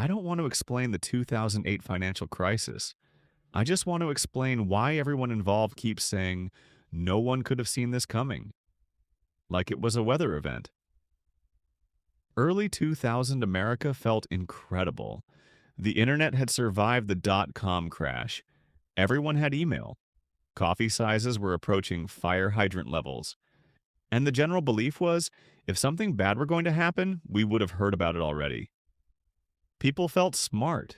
I don't want to explain the 2008 financial crisis. I just want to explain why everyone involved keeps saying, no one could have seen this coming, like it was a weather event. Early 2000 America felt incredible. The internet had survived the dot-com crash. Everyone had email. Coffee sizes were approaching fire hydrant levels. And the general belief was, if something bad were going to happen, we would have heard about it already. People felt smart,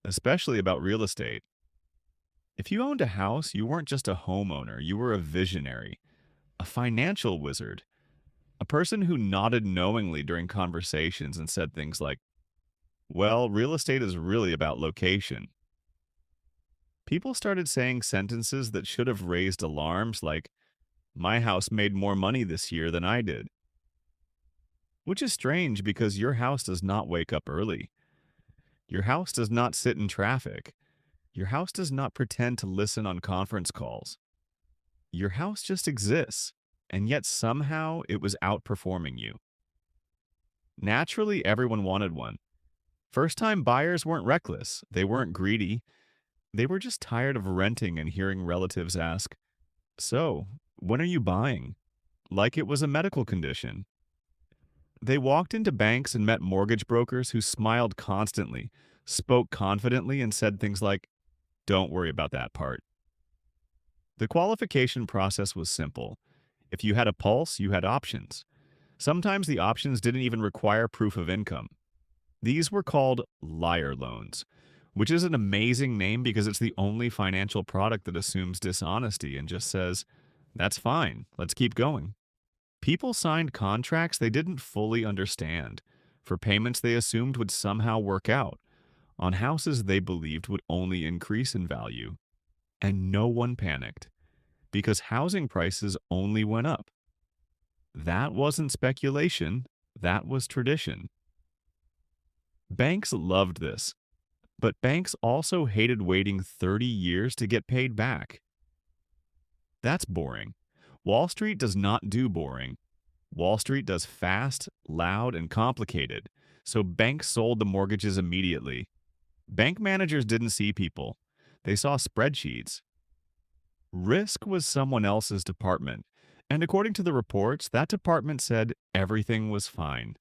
especially about real estate. If you owned a house, you weren't just a homeowner, you were a visionary, a financial wizard, a person who nodded knowingly during conversations and said things like, well, real estate is really about location. People started saying sentences that should have raised alarms like, my house made more money this year than I did. Which is strange because your house does not wake up early. Your house does not sit in traffic. Your house does not pretend to listen on conference calls. Your house just exists, and yet somehow it was outperforming you. Naturally, everyone wanted one. First-time buyers weren't reckless. They weren't greedy. They were just tired of renting and hearing relatives ask, so, when are you buying? Like it was a medical condition. They walked into banks and met mortgage brokers who smiled constantly, spoke confidently, and said things like, don't worry about that part. The qualification process was simple. If you had a pulse, you had options. Sometimes the options didn't even require proof of income. These were called liar loans, which is an amazing name because it's the only financial product that assumes dishonesty and just says, that's fine, let's keep going. People signed contracts they didn't fully understand, for payments they assumed would somehow work out, on houses they believed would only increase in value. And no one panicked, because housing prices only went up. That wasn't speculation, that was tradition. Banks loved this, but banks also hated waiting 30 years to get paid back. That's boring. Wall Street does not do boring. Wall Street does fast, loud, and complicated, so banks sold the mortgages immediately. Bank managers didn't see people. They saw spreadsheets. Risk was someone else's department, and according to the reports, that department said everything was fine.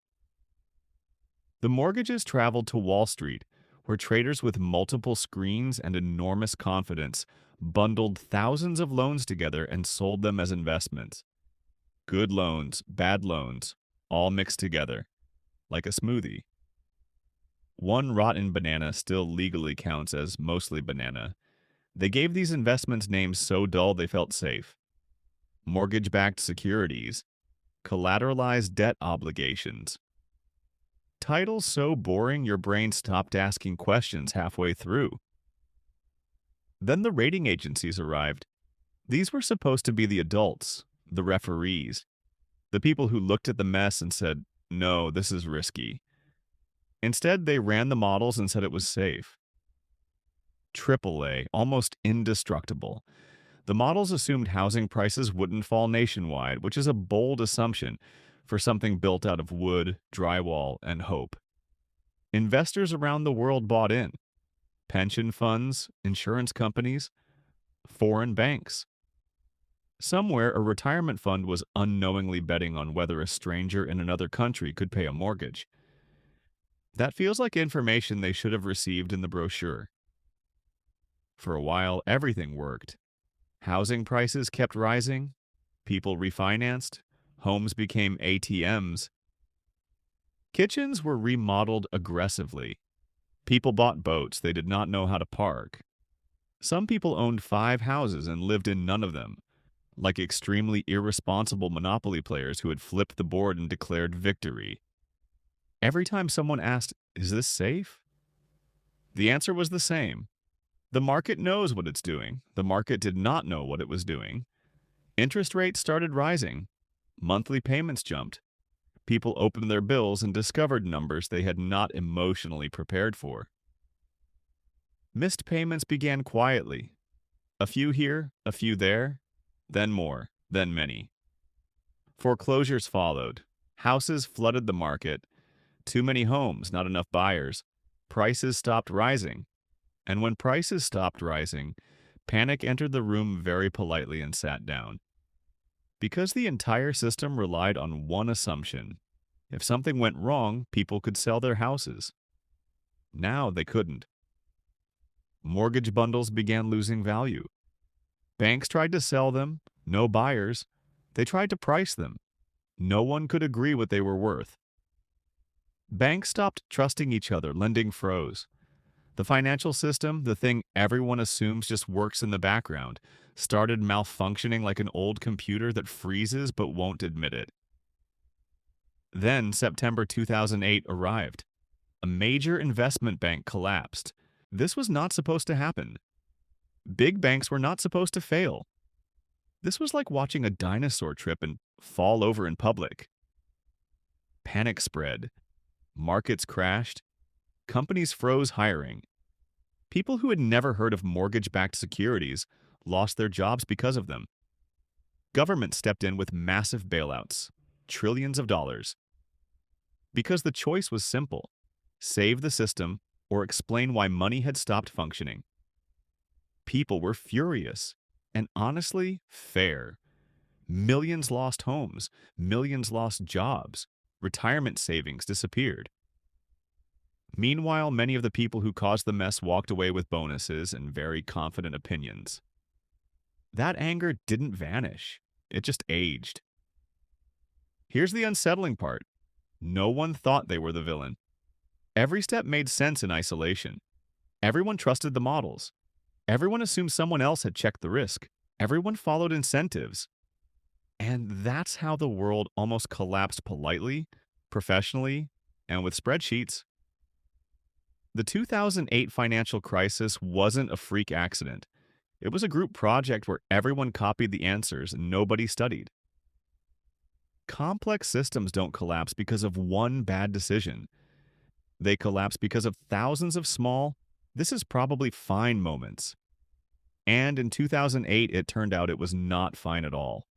The mortgages traveled to Wall Street, where traders with multiple screens and enormous confidence bundled thousands of loans together and sold them as investments. Good loans, bad loans, all mixed together, like a smoothie. One rotten banana still legally counts as mostly banana. They gave these investments names so dull they felt safe. Mortgage-backed securities, collateralized debt obligations. Titles so boring your brain stopped asking questions halfway through. Then the rating agencies arrived. These were supposed to be the adults, the referees, the people who looked at the mess and said, no, this is risky. Instead, they ran the models and said it was safe. AAA, almost indestructible. The models assumed housing prices wouldn't fall nationwide, which is a bold assumption for something built out of wood, drywall, and hope. Investors around the world bought in. Pension funds, insurance companies, foreign banks. Somewhere, a retirement fund was unknowingly betting on whether a stranger in another country could pay a mortgage. That feels like information they should have received in the brochure. For a while, everything worked. Housing prices kept rising, people refinanced, homes became ATMs. Kitchens were remodeled aggressively. People bought boats they did not know how to park. Some people owned 5 houses and lived in none of them, like extremely irresponsible Monopoly players who had flipped the board and declared victory. Every time someone asked, is this safe? The answer was the same. The market knows what it's doing. The market did not know what it was doing. Interest rates started rising. Monthly payments jumped. People opened their bills and discovered numbers they had not emotionally prepared for. Missed payments began quietly. A few here, a few there, then more, then many. Foreclosures followed. Houses flooded the market. Too many homes, not enough buyers. Prices stopped rising. And when prices stopped rising, panic entered the room very politely and sat down. Because the entire system relied on one assumption: if something went wrong, people could sell their houses. Now they couldn't. Mortgage bundles began losing value. Banks tried to sell them, no buyers. They tried to price them. No one could agree what they were worth. Banks stopped trusting each other, lending froze. The financial system, the thing everyone assumes just works in the background, started malfunctioning like an old computer that freezes but won't admit it. Then September 2008 arrived. A major investment bank collapsed. This was not supposed to happen. Big banks were not supposed to fail. This was like watching a dinosaur trip and fall over in public. Panic spread. Markets crashed. Companies froze hiring. People who had never heard of mortgage-backed securities lost their jobs because of them. Government stepped in with massive bailouts, trillions of dollars. Because the choice was simple: save the system or explain why money had stopped functioning. People were furious and honestly fair. Millions lost homes, millions lost jobs, retirement savings disappeared. Meanwhile, many of the people who caused the mess walked away with bonuses and very confident opinions. That anger didn't vanish, it just aged. Here's the unsettling part: no one thought they were the villain. Every step made sense in isolation. Everyone trusted the models. Everyone assumed someone else had checked the risk. Everyone followed incentives. And that's how the world almost collapsed politely, professionally, and with spreadsheets. The 2008 financial crisis wasn't a freak accident. It was a group project where everyone copied the answers and nobody studied. Complex systems don't collapse because of one bad decision. They collapse because of thousands of small, "this is probably fine" moments. And in 2008, it turned out it was not fine at all.